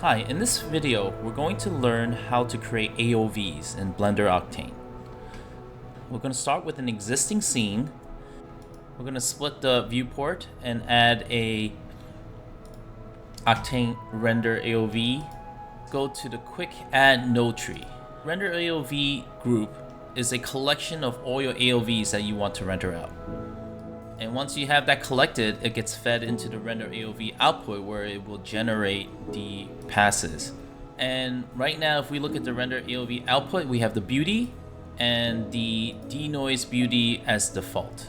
Hi, in this video, we're going to learn how to create AOVs in Blender Octane. We're going to start with an existing scene. We're going to split the viewport and add a OctaneRender AOV. Go to the quick add node tree. Render AOV group is a collection of all your AOVs that you want to render out. And once you have that collected, it gets fed into the render AOV output where it will generate the passes. And right now, if we look at the render AOV output, we have the beauty and the denoise beauty as default.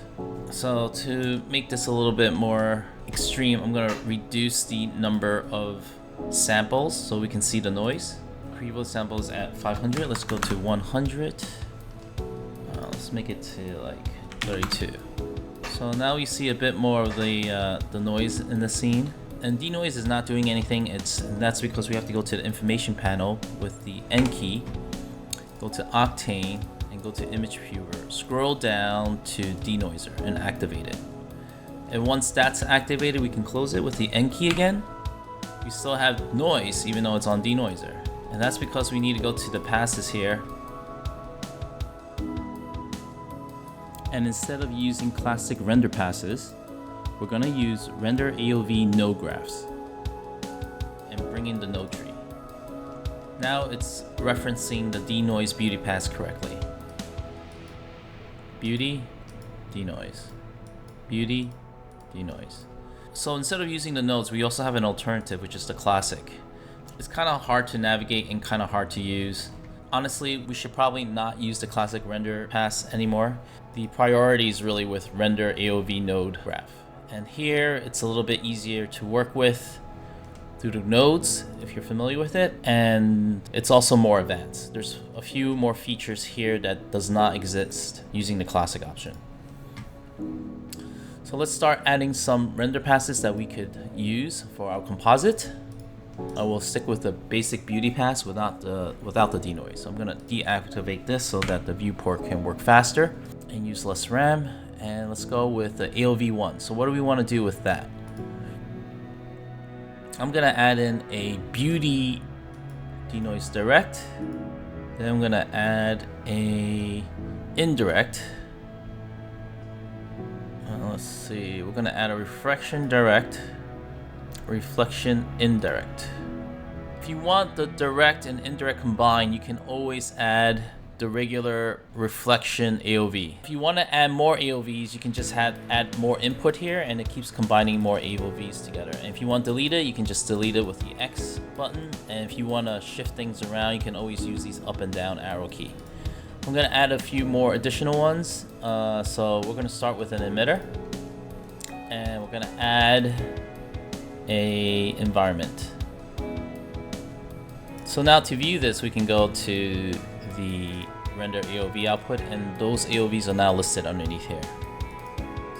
So to make this a little bit more extreme, I'm gonna reduce the number of samples so we can see the noise. Previous samples at 500, let's go to 100. Let's make it to like 32. So now we see a bit more of the noise in the scene. And denoise is not doing anything. That's because we have to go to the information panel with the N key, go to Octane, and go to image viewer. Scroll down to denoiser and activate it. And once that's activated, we can close it with the N key again. We still have noise even though it's on denoiser. And that's because we need to go to the passes here. And instead of using classic render passes, we're gonna use render AOV node graphs and bring in the node tree. Now it's referencing the denoise beauty pass correctly. Beauty, denoise, beauty, denoise. So instead of using the nodes, we also have an alternative, which is the classic. It's kind of hard to navigate and kind of hard to use. Honestly, we should probably not use the classic render pass anymore. The priority is really with render AOV node graph. And here it's a little bit easier to work with through the nodes if you're familiar with it. And it's also more advanced. There's a few more features here that does not exist using the classic option. So let's start adding some render passes that we could use for our composite. I will stick with the basic beauty pass without the denoise. So I'm gonna deactivate this so that the viewport can work faster and use less RAM. And let's go with the AOV1. So what do we want to do with that? I'm gonna add in a beauty denoise direct. Then I'm gonna add a indirect. Let's see. We're gonna add a reflection direct. Reflection indirect. If you want the direct and indirect combined, you can always add the regular reflection AOV. If you want to add more AOVs, you can just add more input here and it keeps combining more AOVs together. And if you want to delete it, you can just delete it with the X button. And if you want to shift things around, you can always use these up and down arrow key. I'm going to add a few more additional ones. So we're going to start with an emitter. And we're going to add a environment. So now to view this, we can go to the render AOV output, and those AOVs are now listed underneath here.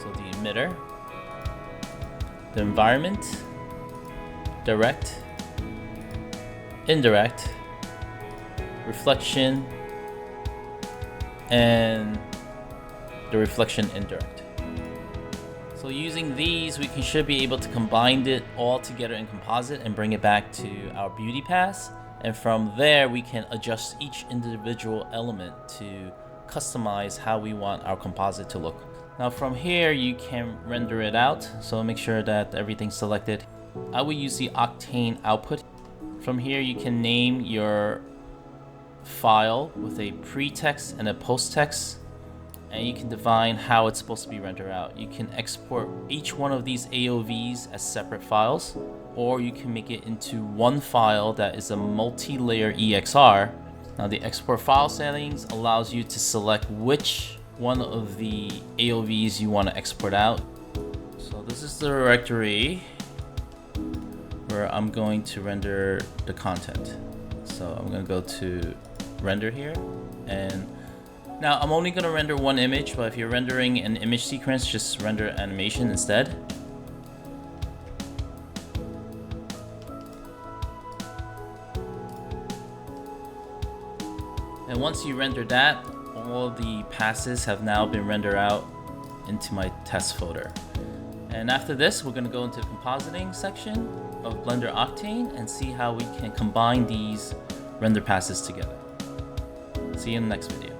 So the emitter, the environment, direct, indirect, reflection, and the reflection indirect. So using these, we should be able to combine it all together in composite and bring it back to our beauty pass. And from there, we can adjust each individual element to customize how we want our composite to look. Now from here, you can render it out. So make sure that everything's selected. I will use the Octane output. From here, you can name your file with a pre-text and a post-text. And you can define how it's supposed to be rendered out. You can export each one of these AOVs as separate files, or you can make it into one file that is a multi-layer EXR. Now the export file settings allows you to select which one of the AOVs you want to export out. So this is the directory where I'm going to render the content. So I'm going to go to render here, and now I'm only going to render one image, but if you're rendering an image sequence, just render animation instead. And once you render that, all the passes have now been rendered out into my test folder. And after this, we're going to go into the compositing section of Blender Octane and see how we can combine these render passes together. See you in the next video.